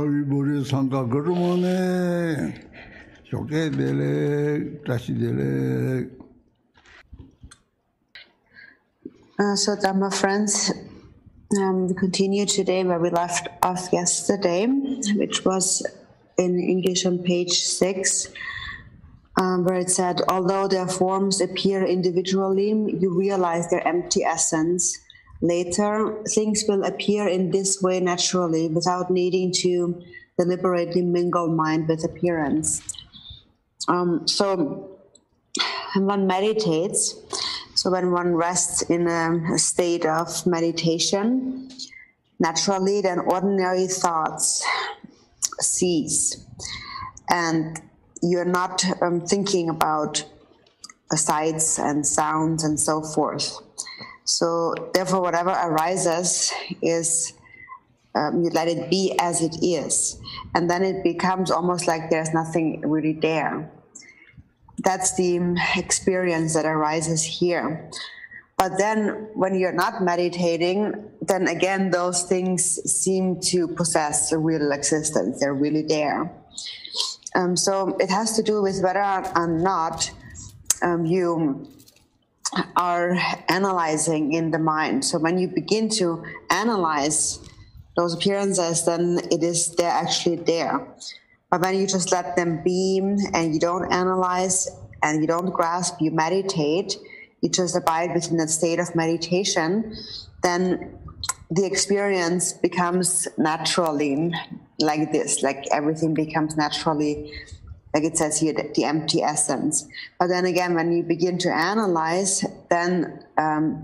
머리 상가 그러면은 저게 되래 다시 되래. So Dhamma friends, we continue today where we left off yesterday, which was in English on page 6, where it said, although their forms appear individually, you realize their empty essence. Later, things will appear in this way naturally without needing to deliberately mingle mind with appearance. So when one meditates, so when one rests in a state of meditation, naturally then ordinary thoughts cease. And you're not thinking about sights and sounds and so forth. So therefore whatever arises is, you let it be as it is. And then it becomes almost like there's nothing really there. That's the experience that arises here. But then when you're not meditating, then again those things seem to possess a real existence. They're really there. So it has to do with whether or not you are analyzing in the mind. So when you begin to analyze those appearances, then they're actually there. But when you just let them be and you don't analyze and you don't grasp, you meditate, you just abide within that state of meditation, then the experience becomes naturally like this, like everything becomes naturally, like it says here, the empty essence. But then again, when you begin to analyze, then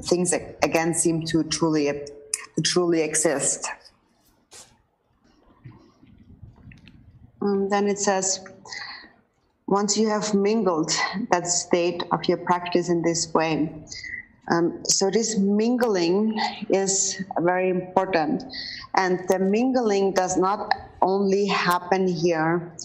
things again seem to truly exist. Then it says, once you have mingled that state of your practice in this way, so this mingling is very important. And the mingling does not only happen here.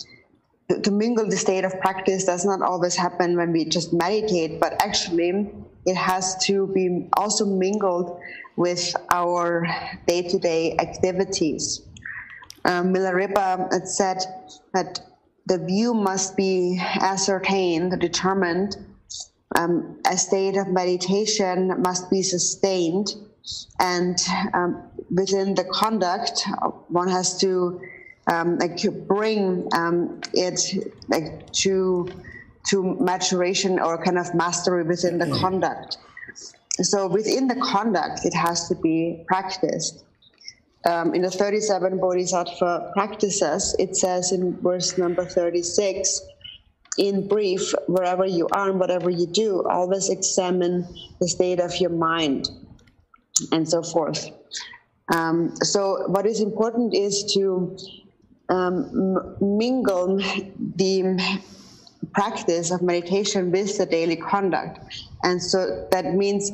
To mingle the state of practice does not always happen when we just meditate, but actually it has to be also mingled with our day-to-day activities. Milarepa had said that the view must be ascertained, determined. A state of meditation must be sustained, and within the conduct, one has to bring it to maturation or kind of mastery within the conduct. So within the conduct, it has to be practiced. In the 37 Bodhisattva practices, it says in verse number 36, in brief, wherever you are and whatever you do, always examine the state of your mind, and so forth. So what is important is to mingle the practice of meditation with the daily conduct. And so that means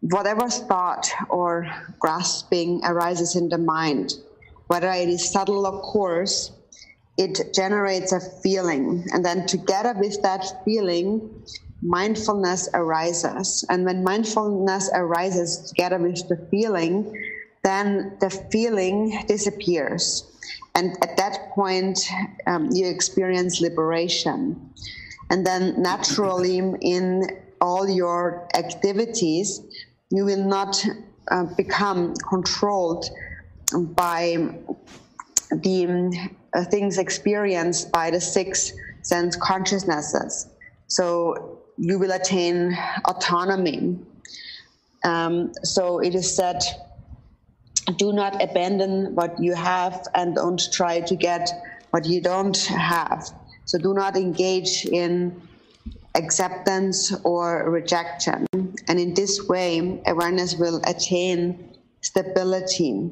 whatever thought or grasping arises in the mind, whether it is subtle or coarse, it generates a feeling. And then together with that feeling, mindfulness arises. And when mindfulness arises together with the feeling, then the feeling disappears. And at that point, you experience liberation. And then naturally, in all your activities, you will not become controlled by the things experienced by the 6 sense consciousnesses. So you will attain autonomy. So it is said, do not abandon what you have and don't try to get what you don't have. So do not engage in acceptance or rejection. And in this way, awareness will attain stability.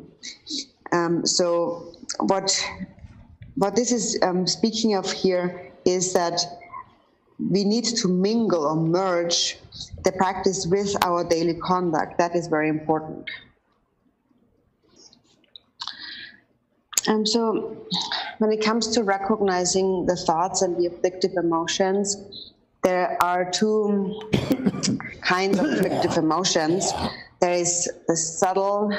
So what this is speaking of here is that we need to mingle or merge the practice with our daily conduct. That is very important. So when it comes to recognizing the thoughts and the afflictive emotions, there are 2 kinds of afflictive emotions. There is the subtle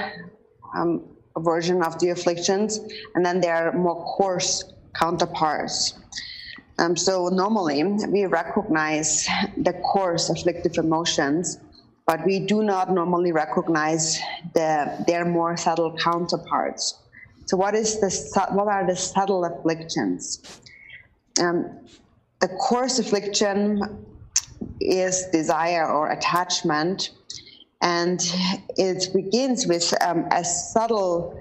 version of the afflictions, and then there are more coarse counterparts. So normally we recognize the coarse afflictive emotions, but we do not normally recognize their more subtle counterparts. So what are the subtle afflictions? The coarse affliction is desire or attachment, and it begins with a subtle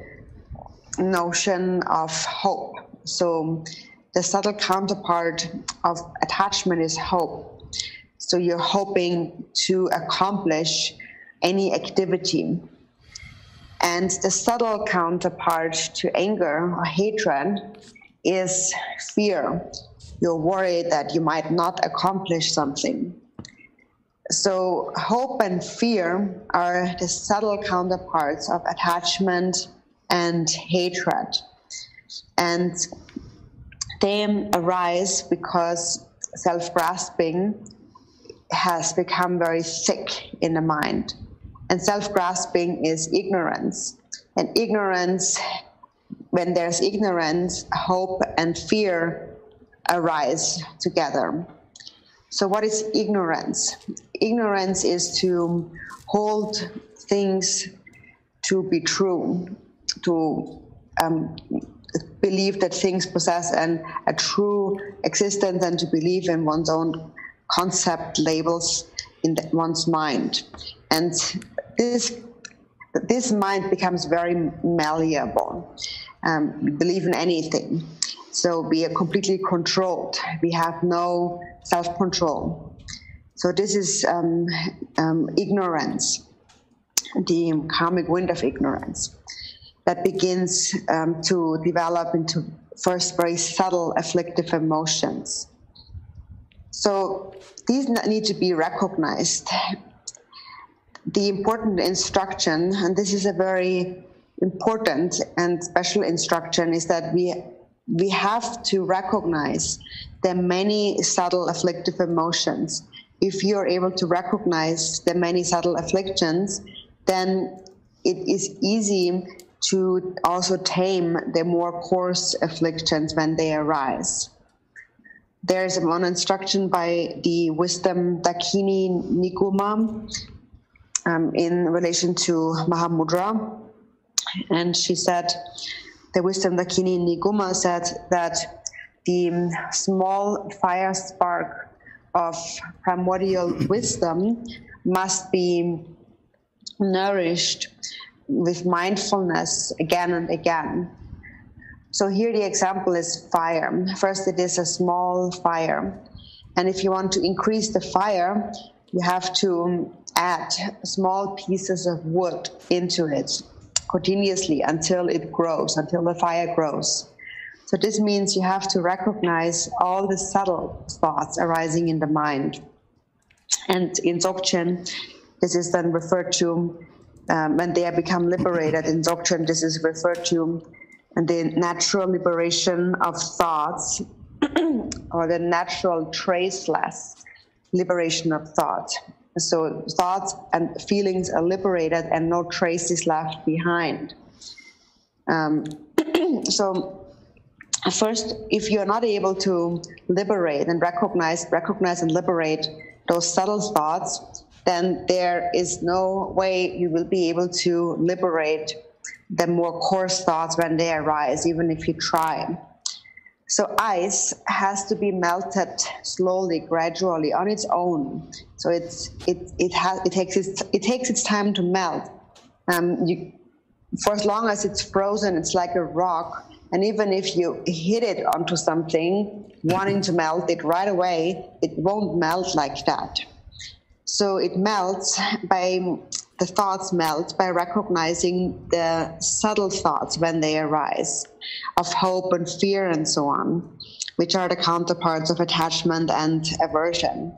notion of hope. So the subtle counterpart of attachment is hope. So you're hoping to accomplish any activity. And the subtle counterpart to anger or hatred is fear. You're worried that you might not accomplish something. So hope and fear are the subtle counterparts of attachment and hatred. And they arise because self-grasping has become very thick in the mind. And self-grasping is ignorance. And ignorance, when there's ignorance, hope and fear arise together. So what is ignorance? Ignorance is to hold things to be true, to believe that things possess a true existence, and to believe in one's own concept labels in one's mind. And this mind becomes very malleable. We believe in anything. So we are completely controlled. We have no self-control. So this is ignorance, the karmic wind of ignorance that begins to develop into first very subtle afflictive emotions. So these need to be recognized. The important instruction, and this is a very important and special instruction, is that we have to recognize the many subtle afflictive emotions. If you're able to recognize the many subtle afflictions, then it is easy to also tame the more coarse afflictions when they arise. There's one instruction by the wisdom Dakini Niguma in relation to Mahamudra. And she said, the wisdom Dakini Niguma said that the small fire spark of primordial wisdom must be nourished with mindfulness again and again. So here the example is fire. First, it is a small fire. And if you want to increase the fire, you have to add small pieces of wood into it continuously until it grows, until the fire grows. So this means you have to recognize all the subtle thoughts arising in the mind. And in Dzogchen, this is then referred to, when they become liberated in Dzogchen, this is referred to the natural liberation of thoughts, or the natural traceless liberation of thought. So thoughts and feelings are liberated and no trace is left behind. So first, if you're not able to liberate and recognize and liberate those subtle thoughts, then there is no way you will be able to liberate the more coarse thoughts when they arise, even if you try. So ice has to be melted slowly, gradually, on its own. So it takes its time to melt. For as long as it's frozen, it's like a rock. And even if you hit it onto something, wanting to melt it right away, it won't melt like that. So it melts the thoughts melt by recognizing the subtle thoughts when they arise, of hope and fear and so on, which are the counterparts of attachment and aversion.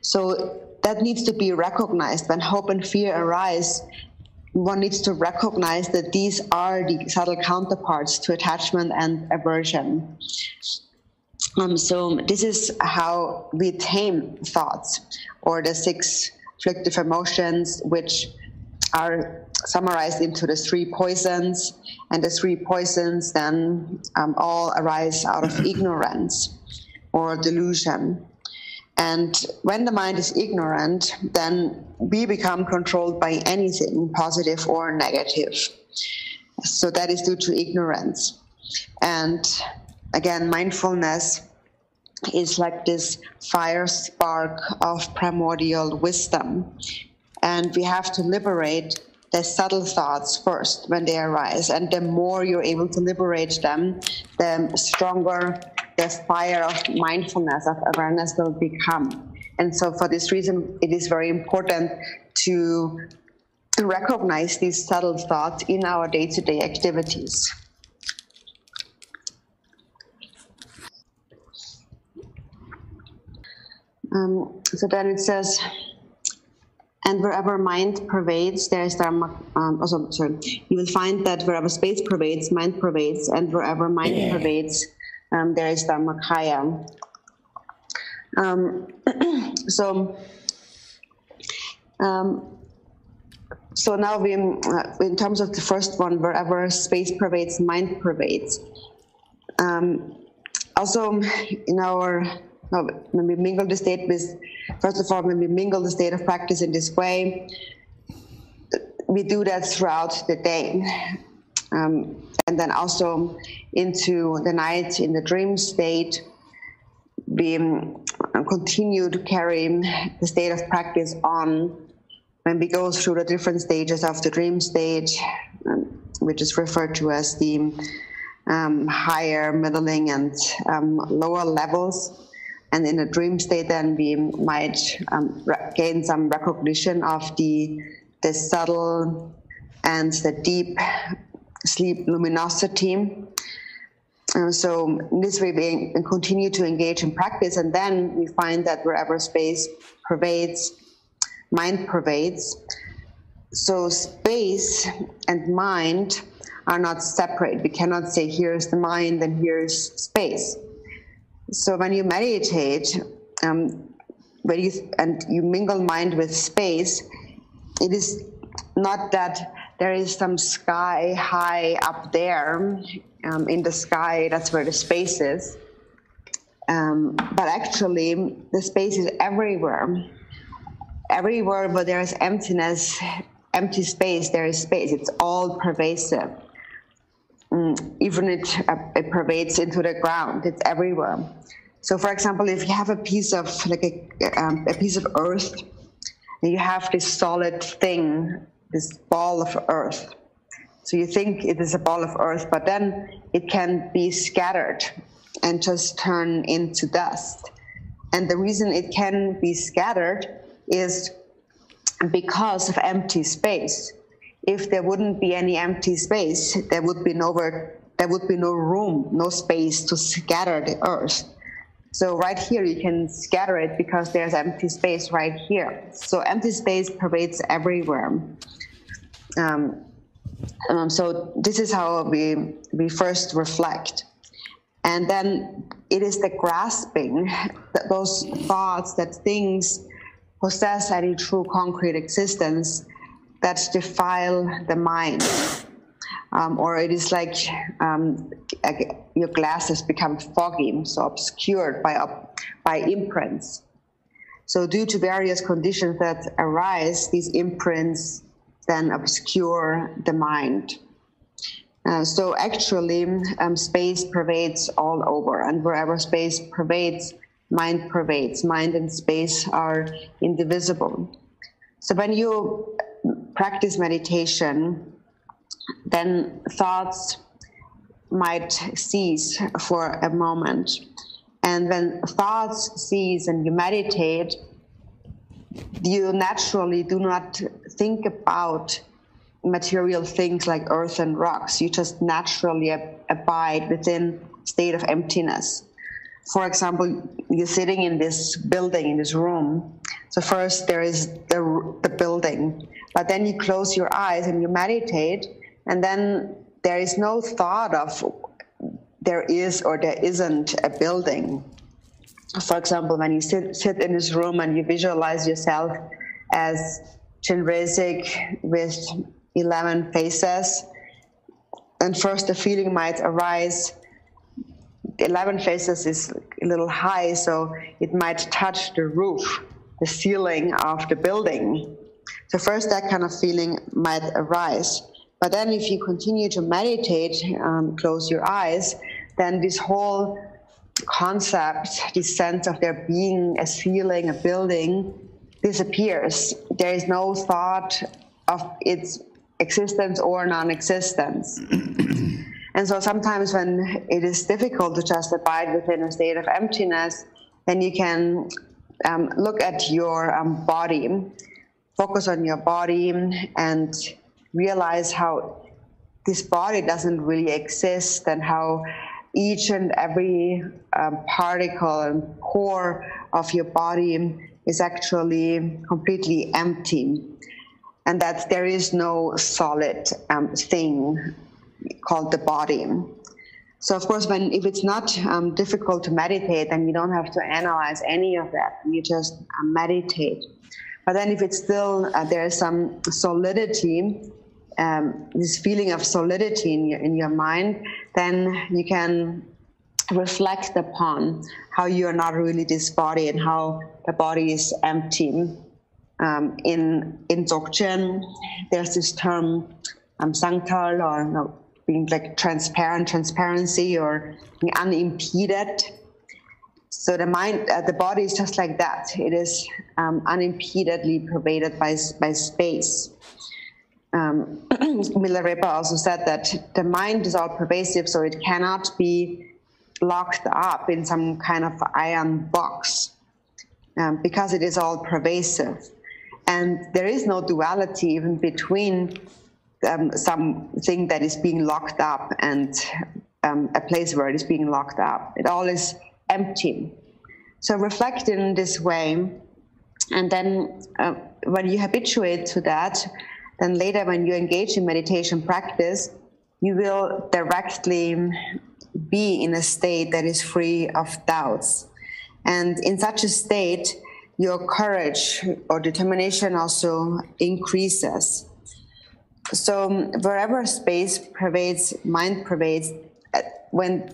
So that needs to be recognized. When hope and fear arise, one needs to recognize that these are the subtle counterparts to attachment and aversion. So this is how we tame thoughts, or the 6 afflictive emotions, which are summarized into the 3 poisons, and the 3 poisons then all arise out of ignorance or delusion. And when the mind is ignorant, then we become controlled by anything, positive or negative. So that is due to ignorance. And again, mindfulness is like this fire spark of primordial wisdom. And we have to liberate the subtle thoughts first when they arise. And the more you're able to liberate them, the stronger the fire of mindfulness, of awareness will become. And so for this reason, it is very important to recognize these subtle thoughts in our day-to-day activities. So then it says, and wherever mind pervades, there is Dharma. You will find that wherever space pervades, mind pervades, and wherever mind pervades, there is Dharmakaya. So now we, in terms of the first one, wherever space pervades, mind pervades. Also, in our when we mingle the state with, first of all, when we mingle the state of practice in this way, we do that throughout the day. And then also into the night, in the dream state, we continue to carry the state of practice on when we go through the different stages of the dream stage, which is referred to as the higher, middling, and lower levels. And in a dream state, then we might gain some recognition of the subtle and the deep sleep luminosity. So in this way, we continue to engage in practice, and then we find that wherever space pervades, mind pervades. So space and mind are not separate. We cannot say here's the mind and here's space. So when you meditate, and you mingle mind with space, it is not that there is some sky high up there in the sky, that's where the space is. But actually, the space is everywhere. Everywhere where there is emptiness, empty space, there is space. It's all pervasive. Even it pervades into the ground. It's everywhere. So, for example, if you have a piece of a piece of earth, and you have this solid thing, this ball of earth. So you think it is a ball of earth, but then it can be scattered and just turn into dust. And the reason it can be scattered is because of empty space. If there wouldn't be any empty space, there would be no room, no space to scatter the earth. So right here, you can scatter it because there's empty space right here. So empty space pervades everywhere. So this is how we first reflect. And then it is the grasping, that those thoughts, that things possess any true concrete existence, that defile the mind. Or it is like your glasses become foggy, so obscured by imprints. So due to various conditions that arise, these imprints then obscure the mind. So actually, space pervades all over, and wherever space pervades, mind pervades. Mind and space are indivisible. So when you practice meditation, then thoughts might cease for a moment. And when thoughts cease and you meditate, you naturally do not think about material things like earth and rocks. You just naturally abide within a state of emptiness. For example, you're sitting in this building, in this room. So first there is the building, but then you close your eyes and you meditate, and then there is no thought of there is or there isn't a building. For example, when you sit in this room and you visualize yourself as Chenrezig with 11 phases. And first the feeling might arise. 11 phases is a little high, so it might touch the roof, the ceiling of the building. So first that kind of feeling might arise. But then if you continue to meditate, close your eyes, then this whole concept, this sense of there being a ceiling, a building, disappears. There is no thought of its existence or non-existence. And so sometimes when it is difficult to just abide within a state of emptiness, then you can look at your body, focus on your body, and realize how this body doesn't really exist, and how each and every particle and core of your body is actually completely empty, and that there is no solid thing called the body. So of course, if it's not difficult to meditate, then you don't have to analyze any of that. You just meditate. But then if it's still, there's some solidity, this feeling of solidity in your mind, then you can reflect upon how you are not really this body and how the body is empty. In Dzogchen, there's this term sangtal, or being like transparency, or being unimpeded. So the mind, the body is just like that. It is unimpededly pervaded by space. Milarepa also said that the mind is all pervasive, so it cannot be locked up in some kind of iron box, because it is all pervasive. And there is no duality even between something that is being locked up and a place where it is being locked up. It all is empty. So reflect in this way, and then when you habituate to that, then later when you engage in meditation practice, you will directly be in a state that is free of doubts. And in such a state, your courage or determination also increases. So wherever space pervades, mind pervades, when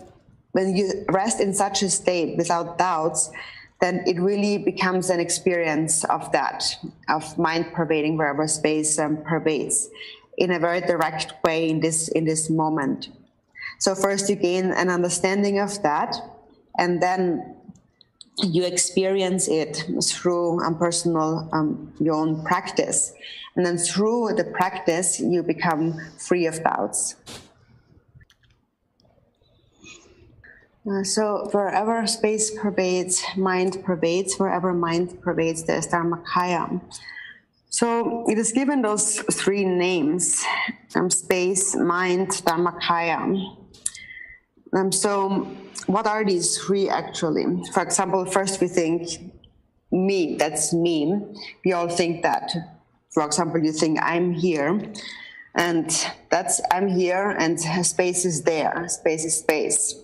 you rest in such a state without doubts, then it really becomes an experience of that, of mind pervading wherever space pervades, in a very direct way in this moment. So first you gain an understanding of that, and then you experience it through personal, your own practice. And then through the practice, you become free of doubts. So wherever space pervades, mind pervades. Wherever mind pervades, there's Dharmakaya. So it is given those three names, space, mind, Dharmakaya. So what are these three actually? For example, first we think me, that's me. We all think that. For example, you think I'm here, and that's I'm here, and space is there, space is space.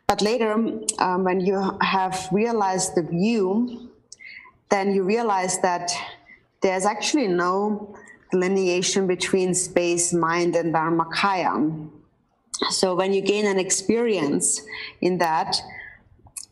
But later, when you have realized the view, then you realize that there's actually no delineation between space, mind, and Dharmakaya. So when you gain an experience in that,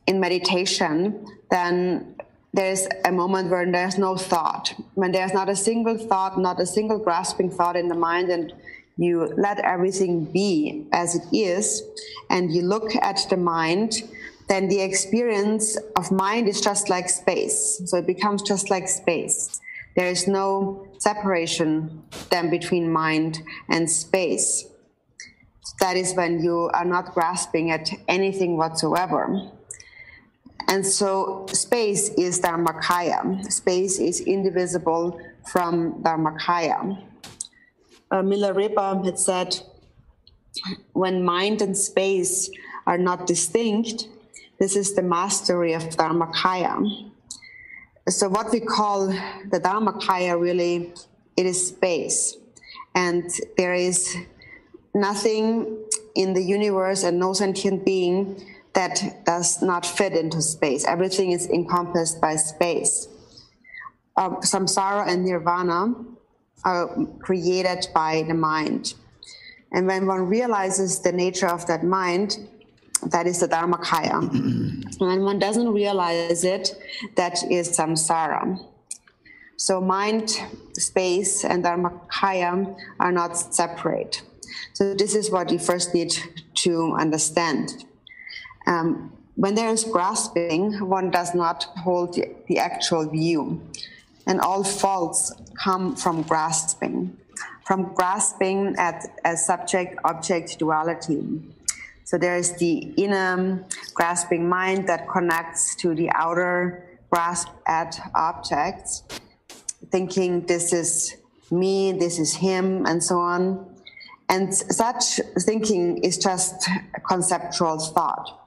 in meditation, then there's a moment where there's no thought, when there's not a single thought, not a single grasping thought in the mind, and you let everything be as it is, and you look at the mind, then the experience of mind is just like space. So it becomes just like space. There is no separation then between mind and space. That is when you are not grasping at anything whatsoever. And so space is Dharmakaya. Space is indivisible from Dharmakaya. Milarepa had said, when mind and space are not distinct, this is the mastery of Dharmakaya. So what we call the Dharmakaya, really, it is space. And there is nothing in the universe and no sentient being that does not fit into space. Everything is encompassed by space. Samsara and nirvana are created by the mind. And when one realizes the nature of that mind, that is the Dharmakaya. And when one doesn't realize it, that is samsara. So mind, space, and Dharmakaya are not separate. So this is what you first need to understand. When there is grasping, one does not hold the actual view. And all faults come from grasping at a subject-object duality. So there is the inner grasping mind that connects to the outer grasp at objects, thinking this is me, this is him, and so on. And such thinking is just conceptual thought.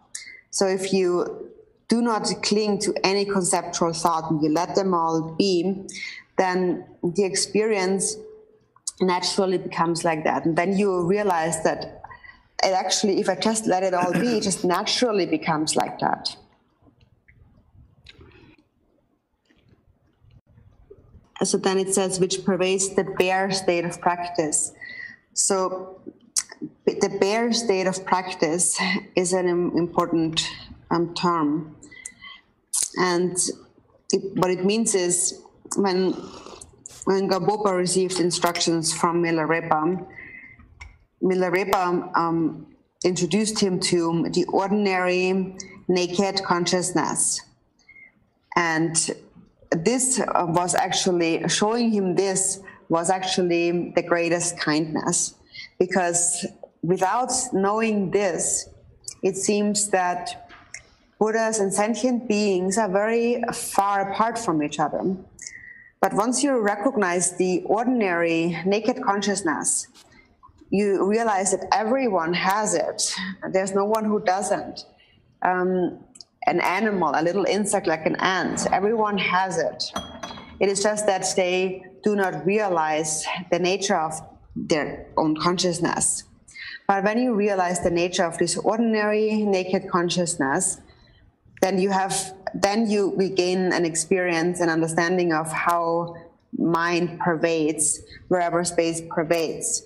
So if you do not cling to any conceptual thought and you let them all be, then the experience naturally becomes like that. And then you realize that it actually, if I just let it all be, it just naturally becomes like that. So then it says, which pervades the bare state of practice. So the bare state of practice is an important term. And what it means is when Gampopa received instructions from Milarepa, introduced him to the ordinary naked consciousness. And this was actually, showing him this was actually the greatest kindness. Because without knowing this, it seems that Buddhas and sentient beings are very far apart from each other. But once you recognize the ordinary naked consciousness, you realize that everyone has it. There's no one who doesn't. An animal, a little insect like an ant, everyone has it. It is just that they do not realize the nature of their own consciousness. But when you realize the nature of this ordinary naked consciousness, then you gain an experience and understanding of how mind pervades wherever space pervades.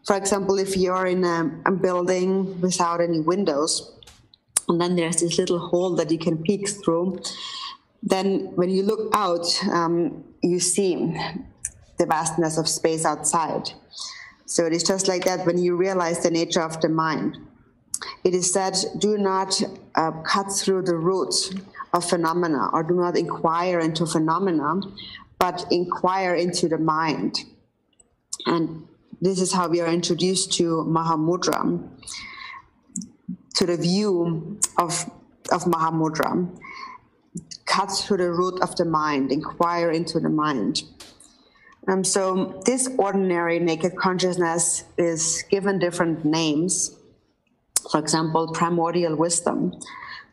For example, if you're in a building without any windows, and then there's this little hole that you can peek through, then when you look out, you see the vastness of space outside. So it is just like that when you realize the nature of the mind. It is said, do not cut through the roots of phenomena, or do not inquire into phenomena, but inquire into the mind. And this is how we are introduced to Mahamudra, to the view of Mahamudra. Cut through the root of the mind, inquire into the mind. So this ordinary naked consciousness is given different names. For example, primordial wisdom.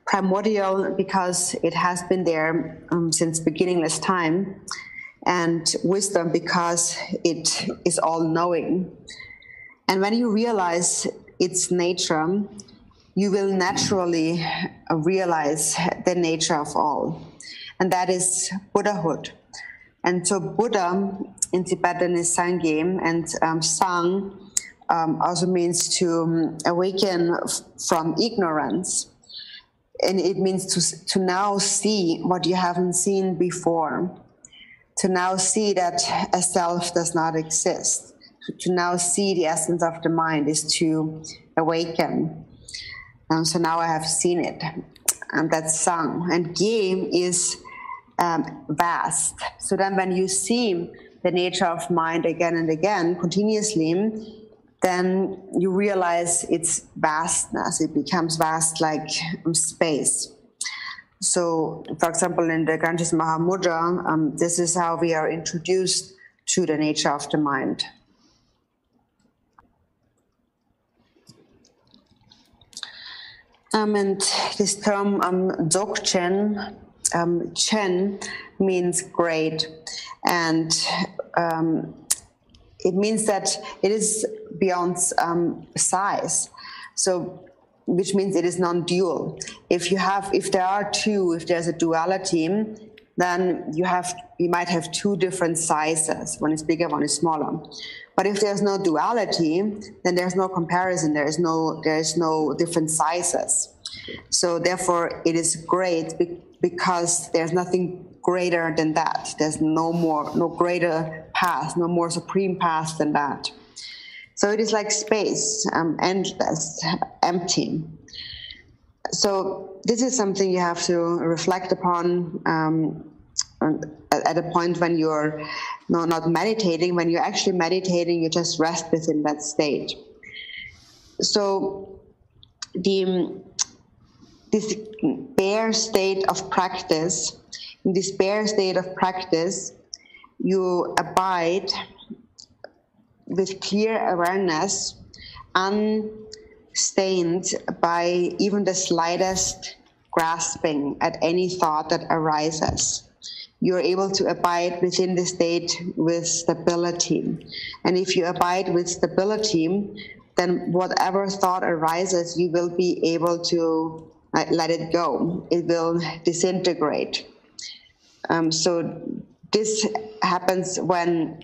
Primordial because it has been there since beginningless time, and wisdom because it is all-knowing. And when you realize its nature, you will naturally realize the nature of all. And that is Buddhahood. And so Buddha in Tibetan is Sangye, and Sang also means to awaken from ignorance. And it means to now see what you haven't seen before. To now see that a self does not exist. To now see the essence of the mind is to awaken. So now I have seen it. And that's Sang. And Gye is vast. So then when you see the nature of mind again and again, continuously, then you realize its vastness. It becomes vast like space. So, for example, in the Ganges Mahamudra, this is how we are introduced to the nature of the mind. And this term Dzogchen, Chen means great, and it means that it is beyond size. So, which means it is non-dual. If there's a duality, then you might have two different sizes. One is bigger, one is smaller. But if there's no duality, then there's no comparison. There is no different sizes. So therefore, it is great because there's nothing greater than that. There's no greater path, no more supreme path than that. So it is like space, endless, empty. So this is something you have to reflect upon at a point when you're not meditating. When you're actually meditating, you just rest within that state. So this bare state of practice, in this bare state of practice, you abide with clear awareness, unstained by even the slightest grasping at any thought that arises. You're able to abide within the state with stability. And if you abide with stability, then whatever thought arises, you will be able to let it go. It will disintegrate. So this happens when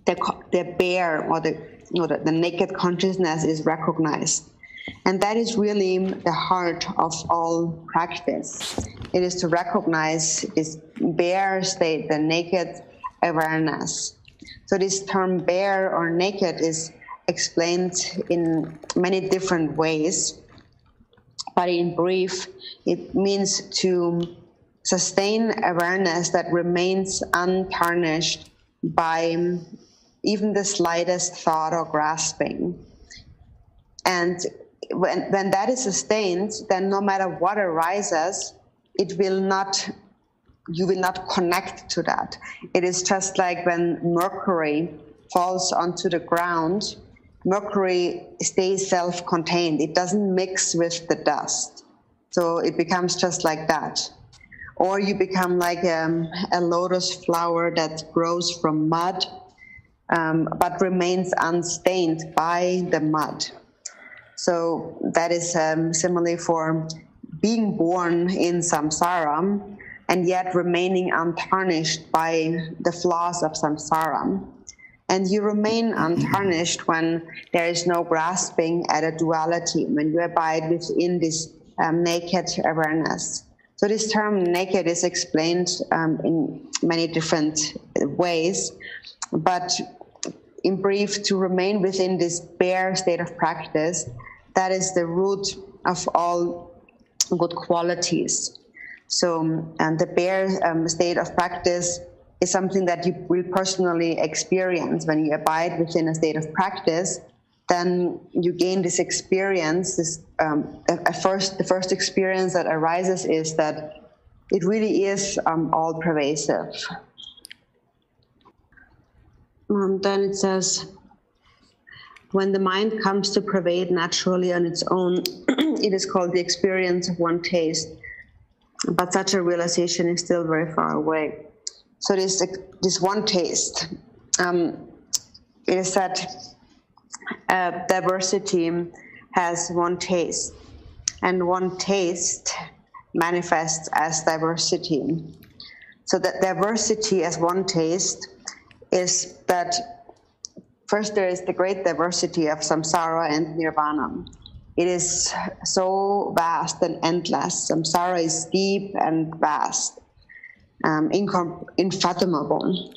the bare or the naked consciousness is recognized. And that is really the heart of all practice. It is to recognize this bare state, the naked awareness. So this term bare or naked is explained in many different ways. But in brief, it means to sustain awareness that remains untarnished by even the slightest thought or grasping. And when that is sustained, then no matter what arises, you will not connect to that. It is just like when mercury falls onto the ground, mercury stays self-contained. It doesn't mix with the dust. So it becomes just like that. Or you become like a lotus flower that grows from mud, but remains unstained by the mud. So that is similarly for being born in samsara and yet remaining untarnished by the flaws of samsara. And you remain untarnished when there is no grasping at a duality, when you abide within this naked awareness. So this term naked is explained in many different ways, but in brief, to remain within this bare state of practice, that is the root of all good qualities. So, and the bare state of practice is something that you will personally experience. When you abide within a state of practice, then you gain this experience. The first experience that arises is that it really is all pervasive. Then it says, when the mind comes to pervade naturally on its own, it is called the experience of one taste. But such a realization is still very far away. So this one taste, it is said diversity has one taste, and one taste manifests as diversity. So that diversity as one taste is that first there is the great diversity of samsara and nirvana. It is so vast and endless. Samsara is deep and vast, unfathomable.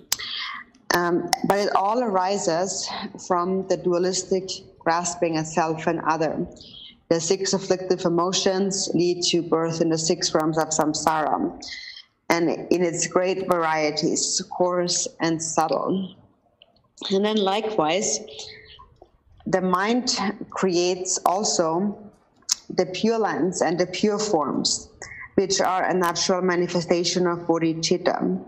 But it all arises from the dualistic grasping at self and other. The 6 afflictive emotions lead to birth in the 6 realms of samsara, and in its great varieties, coarse and subtle. And then likewise, the mind creates also the pure lands and the pure forms, which are a natural manifestation of bodhicitta.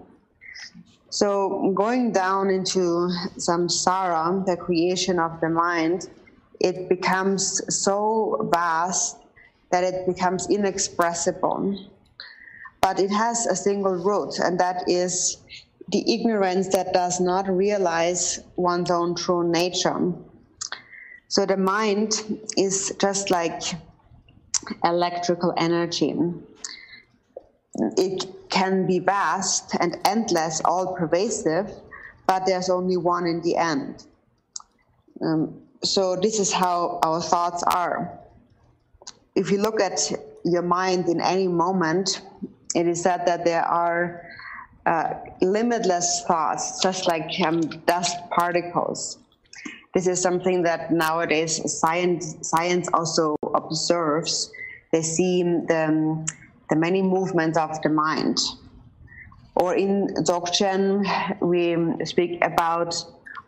So going down into samsara, the creation of the mind, it becomes so vast that it becomes inexpressible. But it has a single root, and that is the ignorance that does not realize one's own true nature. So the mind is just like electrical energy. it can be vast and endless, all pervasive, but there's only one in the end. So this is how our thoughts are. If you look at your mind in any moment, it is said that there are limitless thoughts, just like dust particles. This is something that nowadays science also observes. They see the many movements of the mind. Or in Dzogchen, we speak about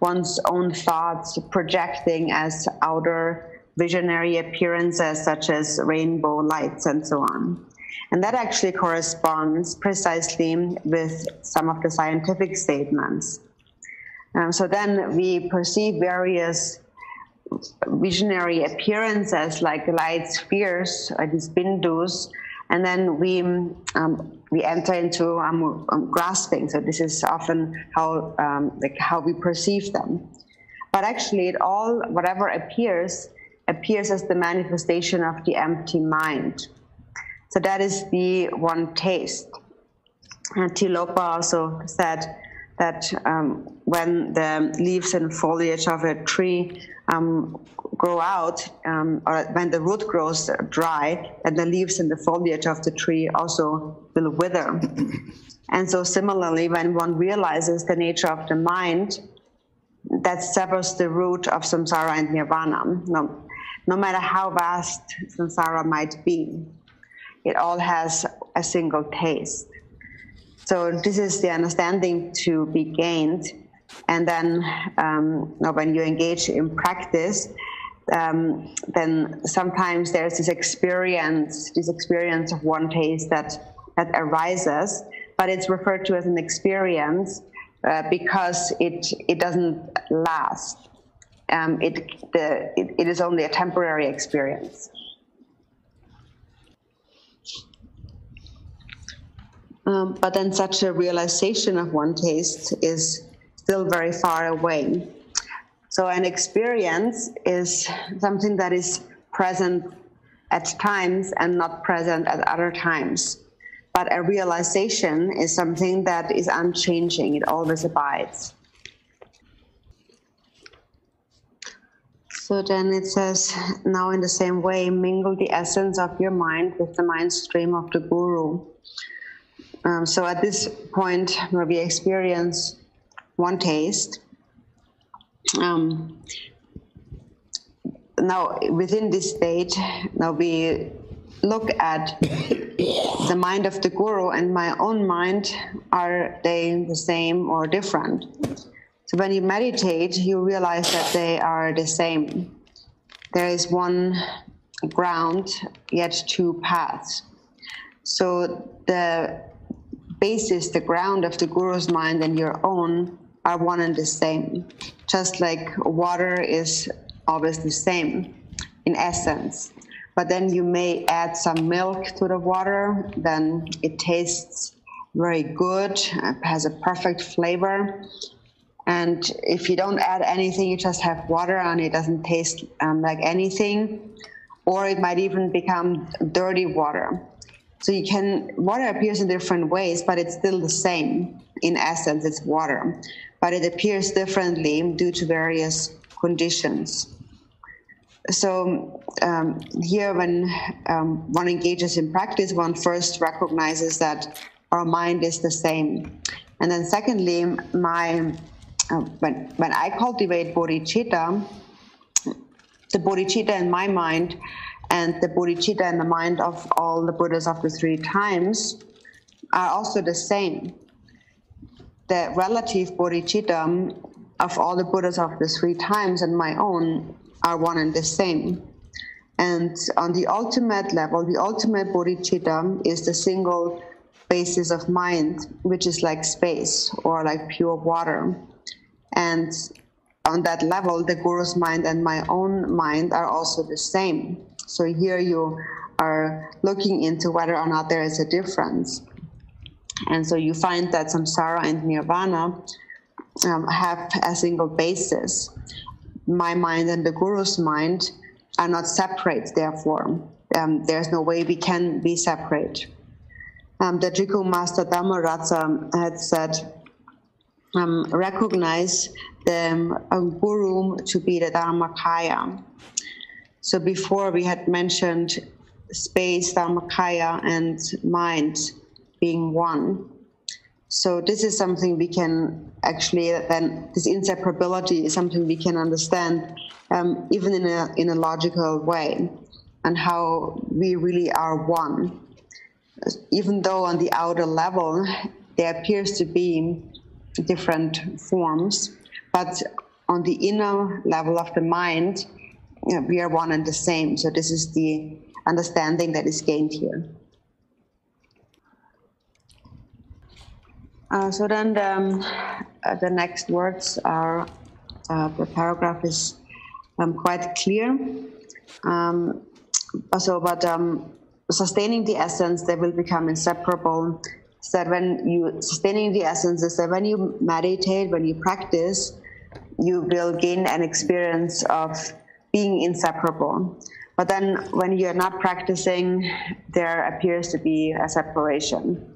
one's own thoughts projecting as outer visionary appearances such as rainbow lights and so on. And that actually corresponds precisely with some of the scientific statements. So then we perceive various visionary appearances like light spheres, these bindus, and then we enter into grasping. So this is often how we perceive them. But actually, whatever appears as the manifestation of the empty mind. So that is the one taste. And Tilopa also said that when the leaves and foliage of a tree grow out, or when the root grows dry, then the leaves and the foliage of the tree also will wither. And so similarly, when one realizes the nature of the mind, that severs the root of samsara and nirvana. No matter how vast samsara might be, it all has a single taste. So this is the understanding to be gained. And then when you engage in practice, then sometimes there's this experience of one taste that arises, but it's referred to as an experience because it doesn't last. It is only a temporary experience. But then such a realization of one taste is still very far away. So an experience is something that is present at times and not present at other times. But a realization is something that is unchanging. It always abides. So then it says, now in the same way, mingle the essence of your mind with the mind stream of the Guru. So at this point where we experience one taste, now within this state, now we look at the mind of the Guru and my own mind. Are they the same or different? So when you meditate, you realize that they are the same. There is one ground, yet two paths. So the basis, the ground of the Guru's mind and your own are one and the same. Just like water is always the same in essence. But then you may add some milk to the water, then it tastes very good, has a perfect flavor. And if you don't add anything, you just have water and it doesn't taste like anything. Or it might even become dirty water. So water appears in different ways, but it's still the same. In essence, it's water. But it appears differently due to various conditions. So here, when one engages in practice, one first recognizes that our mind is the same. And then secondly, when I cultivate bodhicitta, the bodhicitta in my mind and the bodhicitta in the mind of all the Buddhas of the three times are also the same. The relative bodhicitta of all the Buddhas of the three times and my own are one and the same. And on the ultimate level, the ultimate bodhicitta is the single basis of mind, which is like space or like pure water. And on that level, the Guru's mind and my own mind are also the same. So here you are looking into whether or not there is a difference. And so you find that samsara and nirvana have a single basis. My mind and the Guru's mind are not separate, therefore. There's no way we can be separate. the Jigong Master Dhammaratsa had said, recognize the Guru to be the Dharmakaya. So before we had mentioned space, Dharmakaya, and mind being one. So this is something we can actually, then this inseparability is something we can understand even in a logical way, and how we really are one. Even though on the outer level there appears to be different forms, but on the inner level of the mind, we are one and the same. So this is the understanding that is gained here. So then the next words are, the paragraph is quite clear. Sustaining the essence, they will become inseparable. So that sustaining the essence is that when you meditate, when you practice, you will gain an experience of being inseparable. But then when you're not practicing, there appears to be a separation.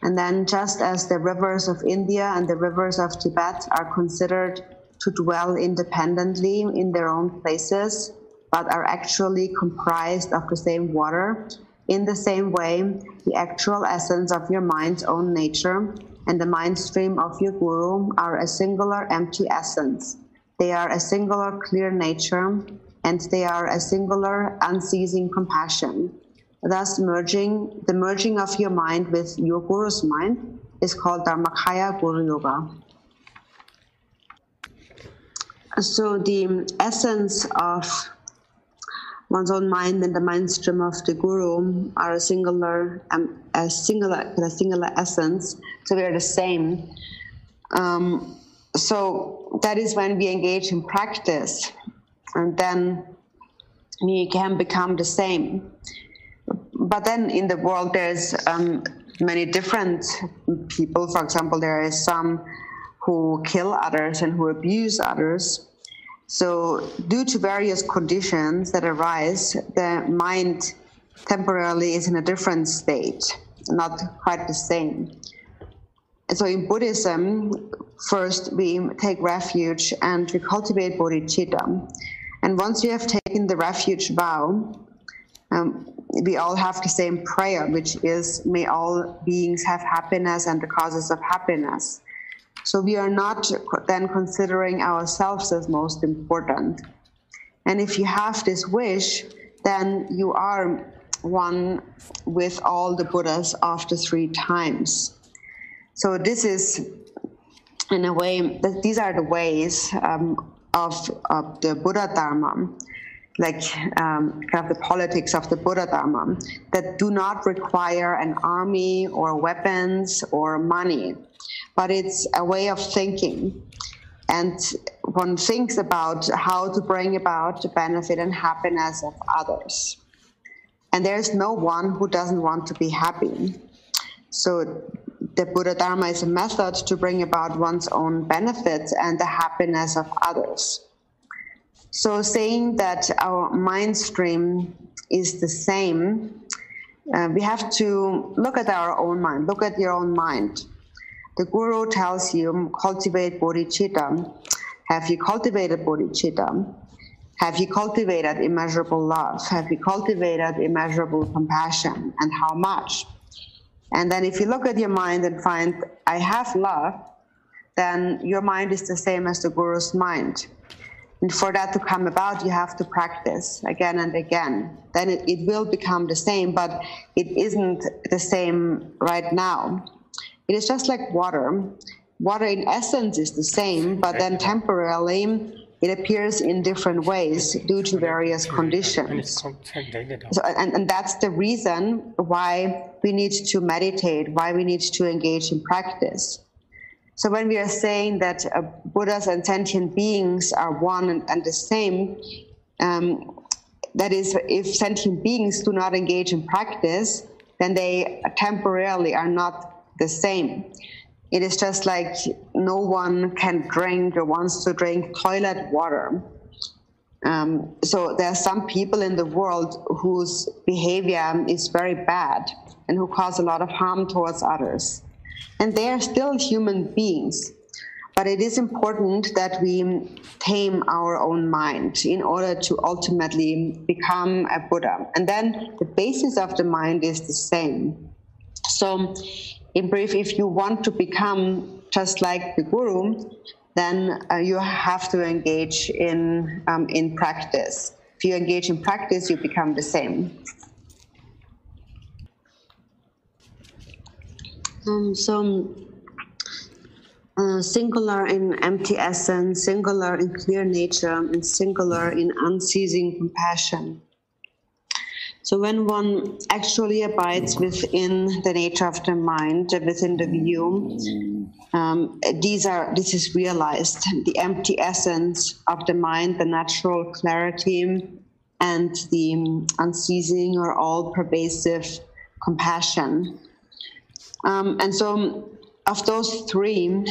And then just as the rivers of India and the rivers of Tibet are considered to dwell independently in their own places, but are actually comprised of the same water, in the same way, the actual essence of your mind's own nature and the mind stream of your Guru are a singular empty essence. They are a singular clear nature, and they are a singular unceasing compassion. Thus, the merging of your mind with your Guru's mind is called Dharmakaya Guru Yoga. So the essence of one's own mind and the mind stream of the Guru are a singular essence. So we are the same. So that is when we engage in practice, and then we can become the same. But then in the world there's many different people. For example, there is some who kill others and who abuse others. So due to various conditions that arise, the mind temporarily is in a different state, not quite the same. So in Buddhism, first we take refuge and we cultivate bodhicitta. And once we have taken the refuge vow, we all have the same prayer, which is, may all beings have happiness and the causes of happiness. So we are not then considering ourselves as most important. And if you have this wish, then you are one with all the Buddhas after 3 times. So this is, in a way, these are the ways of the Buddha Dharma, like kind of the politics of the Buddha Dharma, that do not require an army or weapons or money, but it's a way of thinking. And one thinks about how to bring about the benefit and happiness of others. And there's no one who doesn't want to be happy. So the Buddha Dharma is a method to bring about one's own benefits and the happiness of others. So saying that our mind stream is the same, we have to look at our own mind, look at your own mind. The Guru tells you, cultivate bodhicitta. Have you cultivated bodhicitta? Have you cultivated immeasurable love? Have you cultivated immeasurable compassion? And how much? And then if you look at your mind and find, I have love, then your mind is the same as the Guru's mind. And for that to come about, you have to practice again and again. Then it will become the same, but it isn't the same right now. It is just like water. Water in essence is the same, but then temporarily it appears in different ways due to various conditions. So, and that's the reason why we need to meditate, why we need to engage in practice. So when we are saying that Buddhas and sentient beings are one and the same, that is, if sentient beings do not engage in practice, then they temporarily are not the same. It is just like no one can drink or wants to drink toilet water. So there are some people in the world whose behavior is very bad and who cause a lot of harm towards others. And they are still human beings. But it is important that we tame our own mind in order to ultimately become a Buddha. And then the basis of the mind is the same. So in brief, if you want to become just like the Guru, then you have to engage in practice. If you engage in practice, you become the same. Singular in empty essence, singular in clear nature, and singular in unceasing compassion. So when one actually abides within the nature of the mind, within the view, this is realized. The empty essence of the mind, the natural clarity, and the unceasing or all-pervasive compassion. And so of those three,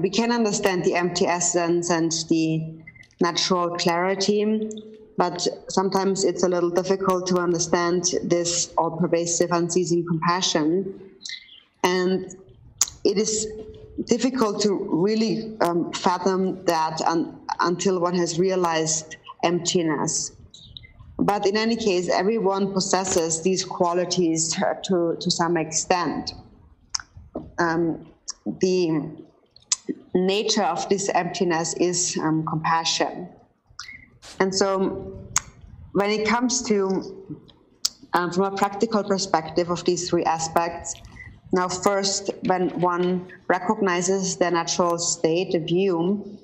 we can understand the empty essence and the natural clarity, but sometimes it's a little difficult to understand this all-pervasive, unceasing compassion. And it is difficult to really fathom that until one has realized emptiness. But in any case, everyone possesses these qualities to some extent. The nature of this emptiness is compassion. And so when it comes to, from a practical perspective of these three aspects, now first, when one recognizes the natural state, the view,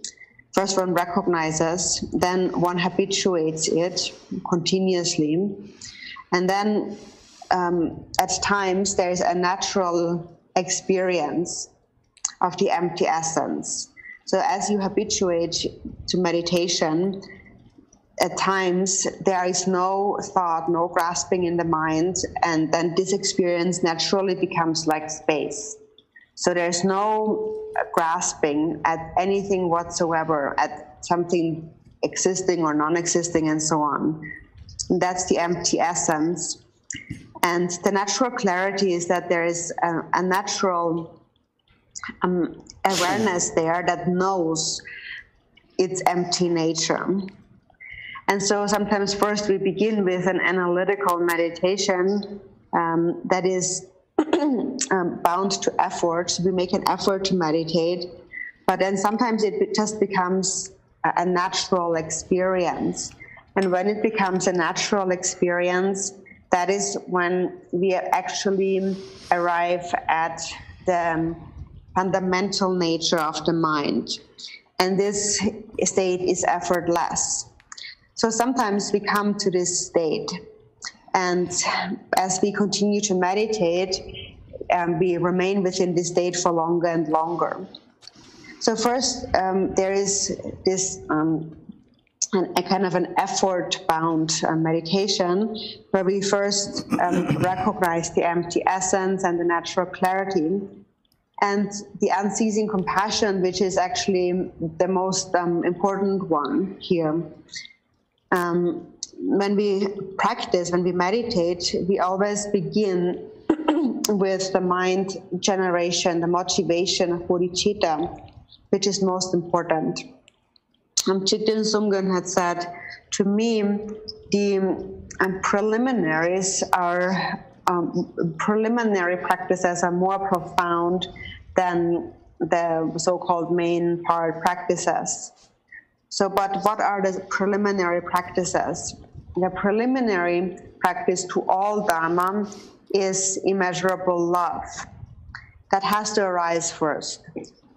first one recognizes, then one habituates it continuously. And then at times there is a natural experience of the empty essence. So as you habituate to meditation, at times there is no thought, no grasping in the mind, and then this experience naturally becomes like space. So there's no grasping at anything whatsoever, at something existing or non-existing and so on. And that's the empty essence. And the natural clarity is that there is a natural awareness there that knows its empty nature. And so sometimes first we begin with an analytical meditation that is bound to effort. We make an effort to meditate, but then sometimes it just becomes a natural experience. And when it becomes a natural experience, that is when we actually arrive at the fundamental nature of the mind. And this state is effortless. So sometimes we come to this state, and as we continue to meditate, we remain within this state for longer and longer. So first, there is this a kind of an effort-bound meditation, where we first recognize the empty essence and the natural clarity, and the unceasing compassion, which is actually the most important one here. When we practice, when we meditate, we always begin with the mind generation, the motivation of bodhicitta, which is most important. Chitin Sumgön had said, to me, the preliminaries are, preliminary practices are more profound than the so-called main part practices. So, but what are the preliminary practices? The preliminary practice to all Dharma is immeasurable love. That has to arise first.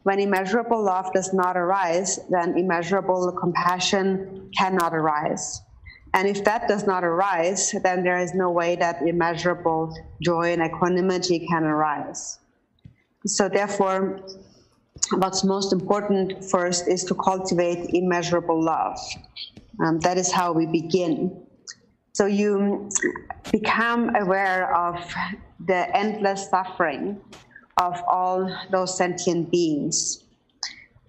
When immeasurable love does not arise, then immeasurable compassion cannot arise. And if that does not arise, then there is no way that immeasurable joy and equanimity can arise. So therefore, what's most important first is to cultivate immeasurable love. That is how we begin. So you become aware of the endless suffering of all those sentient beings.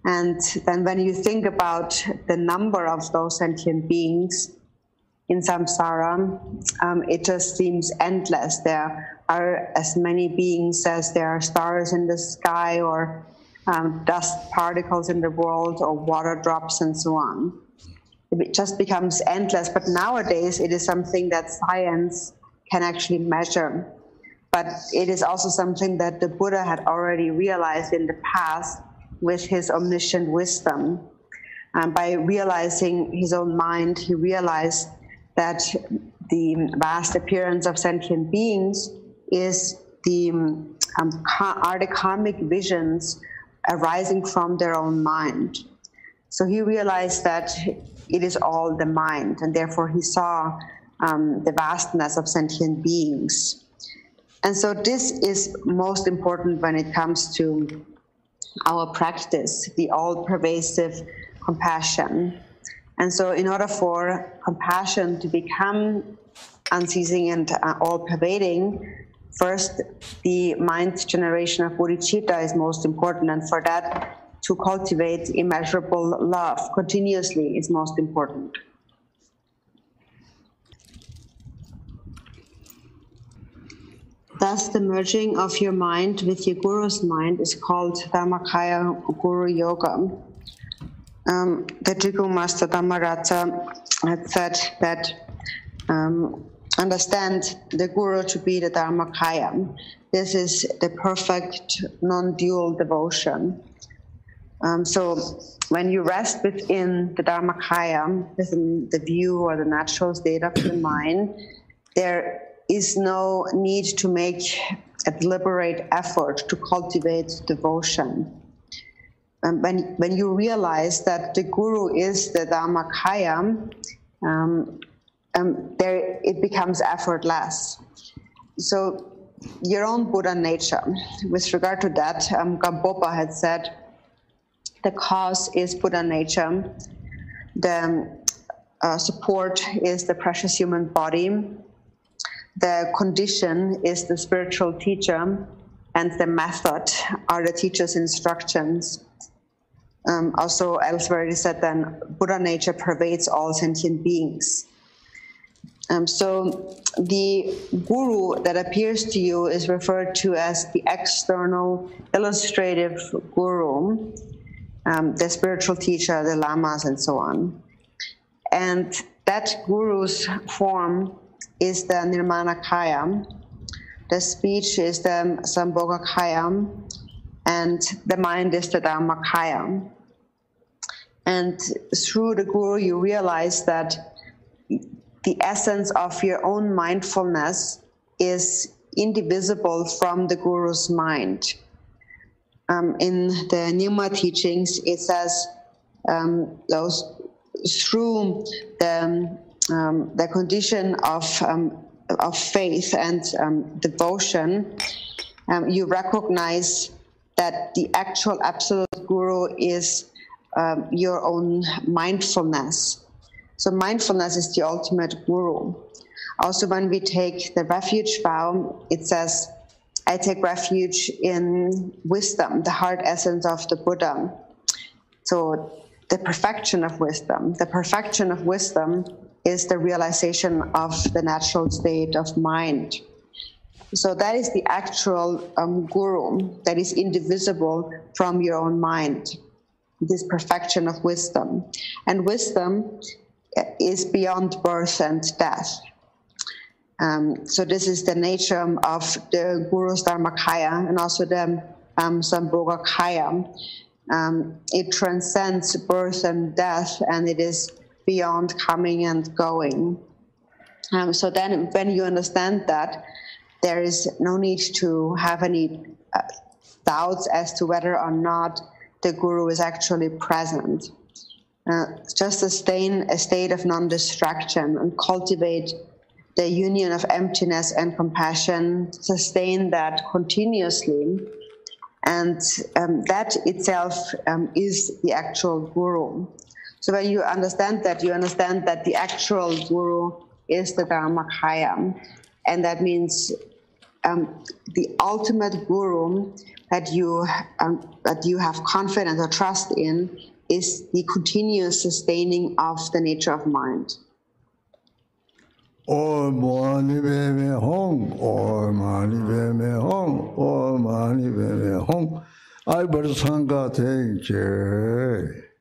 And then when you think about the number of those sentient beings in samsara, it just seems endless. There are as many beings as there are stars in the sky, or dust particles in the world, or water drops, and so on. It just becomes endless. But nowadays, it is something that science can actually measure. But it is also something that the Buddha had already realized in the past with his omniscient wisdom. By realizing his own mind, he realized that the vast appearance of sentient beings is are the karmic visions arising from their own mind. So he realized that it is all the mind, and therefore he saw the vastness of sentient beings. And so this is most important when it comes to our practice, the all-pervasive compassion. And so in order for compassion to become unceasing and all-pervading, first, the mind generation of bodhicitta is most important, and for that, to cultivate immeasurable love continuously is most important. Thus, the merging of your mind with your guru's mind is called Dharmakaya Guru Yoga. The Trigu Master Dhammarata had said that understand the Guru to be the Dharmakaya. This is the perfect non-dual devotion. So when you rest within the Dharmakaya, within the view or the natural state of the mind, there is no need to make a deliberate effort to cultivate devotion. When you realize that the Guru is the Dharmakaya, there it becomes effortless. So your own Buddha nature. With regard to that, Gampopa had said, the cause is Buddha nature, the support is the precious human body, the condition is the spiritual teacher, and the method are the teacher's instructions. Also elsewhere it is said then, Buddha nature pervades all sentient beings. So the Guru that appears to you is referred to as the external illustrative Guru, the spiritual teacher, the lamas, and so on. And that Guru's form is the Nirmanakaya, the speech is the Sambhogakaya, and the mind is the Dharmakaya. And through the Guru you realize that the essence of your own mindfulness is indivisible from the Guru's mind. In the Nyingma teachings, it says through the condition of faith and devotion, you recognize that the actual absolute Guru is your own mindfulness. So mindfulness is the ultimate Guru. Also, when we take the refuge vow, it says, I take refuge in wisdom, the heart essence of the Buddha. So the perfection of wisdom. The perfection of wisdom is the realization of the natural state of mind. So that is the actual Guru that is indivisible from your own mind, this perfection of wisdom. And wisdom is beyond birth and death. So this is the nature of the Guru's Dharmakaya and also the Sambhogakaya. It transcends birth and death, and it is beyond coming and going. So then when you understand that, there is no need to have any doubts as to whether or not the Guru is actually present. Just sustain a state of non-distraction and cultivate the union of emptiness and compassion, sustain that continuously, and that itself is the actual Guru. So when you understand that the actual Guru is the Dharmakaya, and that means the ultimate guru that you have confidence or trust in is the continuous sustaining of the nature of mind. Om Mani Padme Hum, Om Mani Padme Hum, Om Mani Padme Hum. I better sangha take care.